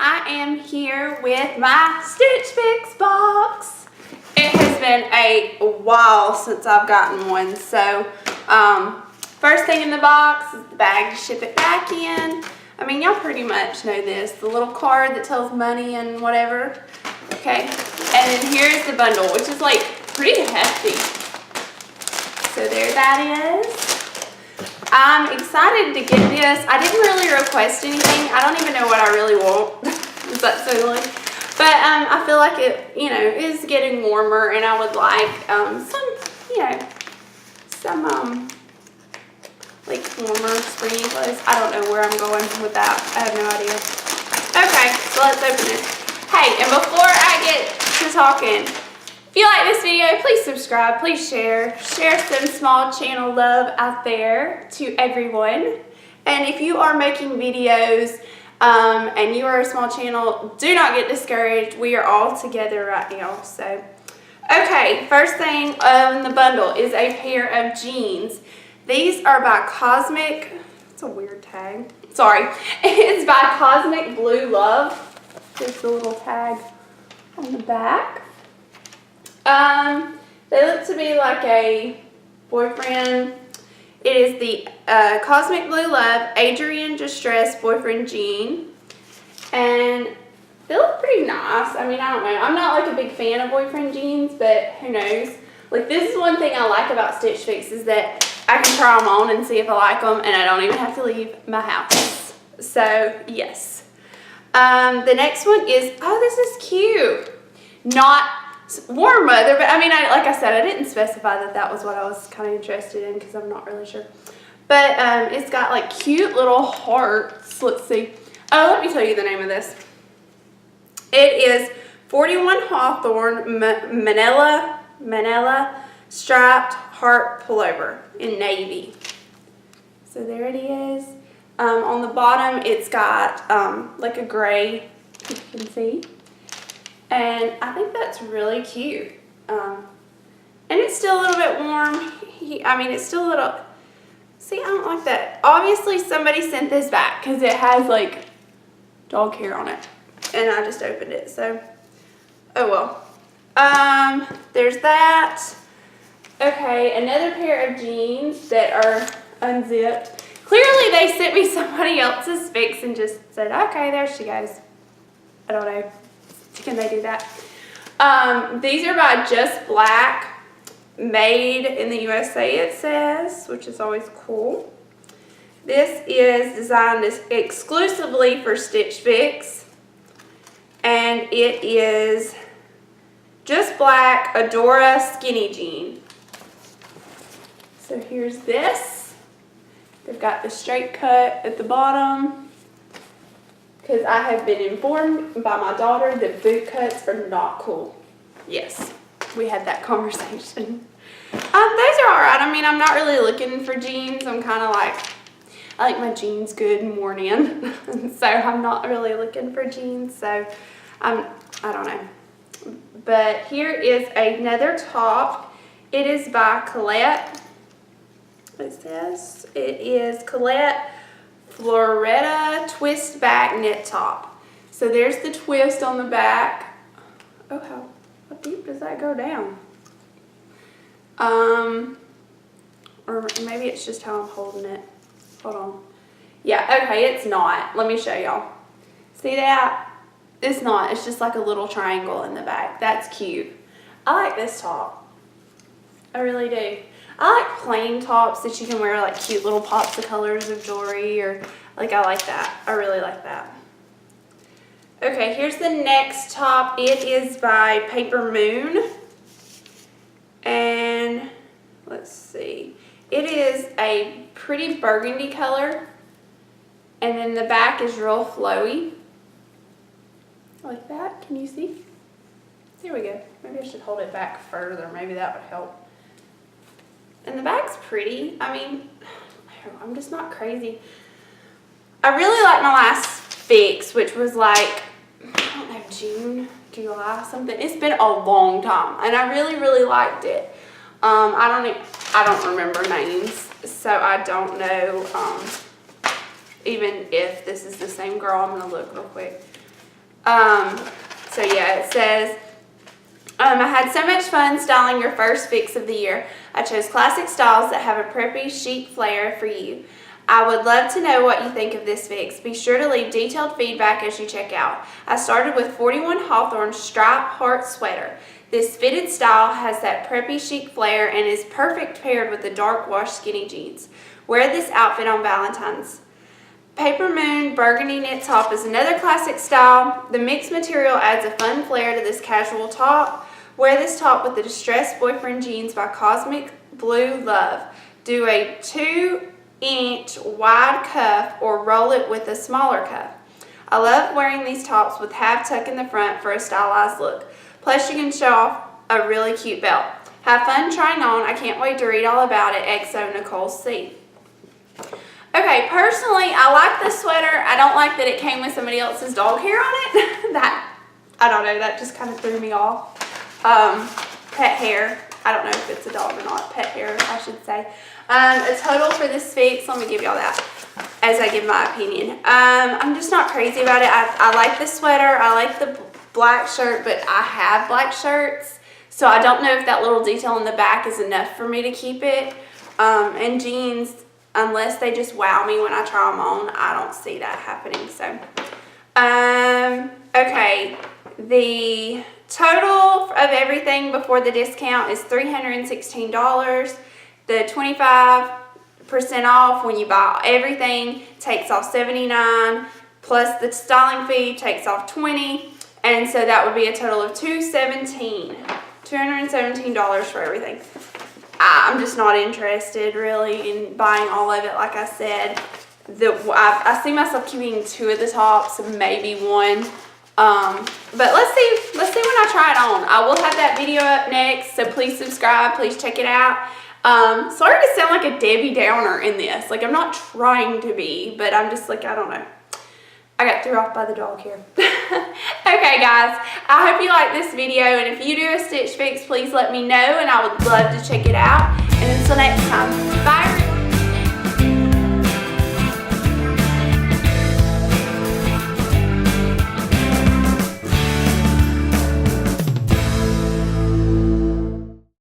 I am here with my Stitch Fix box. It has been a while since I've gotten one, so first thing in the box is the bag to ship it back in. I mean, y'all pretty much know this, the little card that tells money and whatever. Okay, and then here's the bundle, which is like pretty hefty. So there that is. I'm excited to get this. I didn't really request anything. I don't even know what I really want. Is that so silly? But I feel like it, you know, is getting warmer, and I would like some, you know, some like warmer springy clothes. I don't know where I'm going with that. I have no idea. Okay, so let's open it. Hey, and before I get to talking, if you like this video, please subscribe, please share some small channel love out there to everyone. And if you are making videos and you are a small channel, do not get discouraged. We are all together right now. So, okay, first thing on the bundle is a pair of jeans. These are by Cosmic, it's a weird tag, sorry. It's by Cosmic Blue Love. There's the little tag on the back. They look to be like a boyfriend. It is the Cosmic Blue Love Adrian Distress Boyfriend Jean. And they look pretty nice. I mean, I don't know. I'm not like a big fan of boyfriend jeans, but who knows. Like, this is one thing I like about Stitch Fix is that I can try them on and see if I like them, and I don't even have to leave my house. So, yes. The next one is, oh, this is cute. Not warm weather, but I mean, like I said, I didn't specify that that was what I was kind of interested in because I'm not really sure. But it's got like cute little hearts. Let's see. Oh, let me tell you the name of this. It is 41 Hawthorne Manila striped heart pullover in navy. So there it is. On the bottom, it's got like a gray, you can see. And I think that's really cute. And it's still a little bit warm. I mean, it's still a little, see, I don't like that. Obviously, somebody sent this back because it has like dog hair on it. And I just opened it, so, oh well. There's that. Okay, another pair of jeans that are unzipped. Clearly, they sent me somebody else's fix and just said, okay, there she goes. I don't know. Can they do that? These are by Just Black, made in the USA, it says, which is always cool. This is designed exclusively for Stitch Fix, and it is Just Black Adora Skinny Jean. So here's this. They've got the straight cut at the bottom. Because I have been informed by my daughter that boot cuts are not cool. Yes, we had that conversation. Those are alright. I mean, I'm not really looking for jeans. I'm kind of like, I like my jeans good and worn in. So I'm not really looking for jeans. So I don't know. But here is another top. It is by Colette. What says? It is Colette Floretta twist back knit top. So there's the twist on the back. Oh, how deep does that go down? Or maybe it's just how I'm holding it. Hold on. Yeah, okay, it's not. Let me show y'all. See that? It's not. It's just like a little triangle in the back. That's cute. I like this top. I really do. I like plain tops that you can wear like cute little pops of colors of jewelry, or like I like that. I really like that. Okay, here's the next top. It is by Paper Moon. And let's see. It is a pretty burgundy color. And then the back is real flowy. Like that. Can you see? There we go. Maybe I should hold it back further. Maybe that would help. And the back's pretty. I mean, I'm just not crazy. I really like my last fix, which was like, I don't know, June, July, something. It's been a long time, and I really, really liked it. I don't remember names, so I don't know even if this is the same girl. I'm gonna look real quick. So yeah, it says, I had so much fun styling your first fix of the year. I chose classic styles that have a preppy, chic flair for you. I would love to know what you think of this fix. Be sure to leave detailed feedback as you check out. I started with 41 Hawthorne Stripe Heart Sweater. This fitted style has that preppy, chic flair and is perfect paired with the dark wash skinny jeans. Wear this outfit on Valentine's. Paper Moon Burgundy Knit Top is another classic style. The mixed material adds a fun flair to this casual top. Wear this top with the Distressed Boyfriend Jeans by Cosmic Blue Love. Do a 2-inch wide cuff or roll it with a smaller cuff. I love wearing these tops with half tuck in the front for a stylized look. Plus you can show off a really cute belt. Have fun trying on. I can't wait to read all about it. XO Nicole C. Okay, personally, I like this sweater. I don't like that it came with somebody else's dog hair on it. I don't know, that just kind of threw me off. Pet hair. I don't know if it's a dog or not. Pet hair, I should say. A total for this fix, let me give y'all that as I give my opinion. I'm just not crazy about it. I like the sweater. I like the black shirt, but I have black shirts. So I don't know if that little detail in the back is enough for me to keep it. And jeans, unless they just wow me when I try them on, I don't see that happening. So, okay, the total of everything before the discount is $316. The 25% off when you buy everything takes off $79, plus the styling fee takes off $20, and so that would be a total of $217 for everything. I'm just not interested really in buying all of it. Like I said, I see myself keeping 2 of the tops, maybe 1. But let's see when I try it on. I will have that video up next, so please subscribe, please check it out. Sorry to sound like a Debbie Downer in this. Like, I'm not trying to be, but I'm just like, I don't know. I got threw off by the dog here. Okay, guys, I hope you like this video, and if you do a stitch fix, please let me know, and I would love to check it out. And until next time, bye, everybody.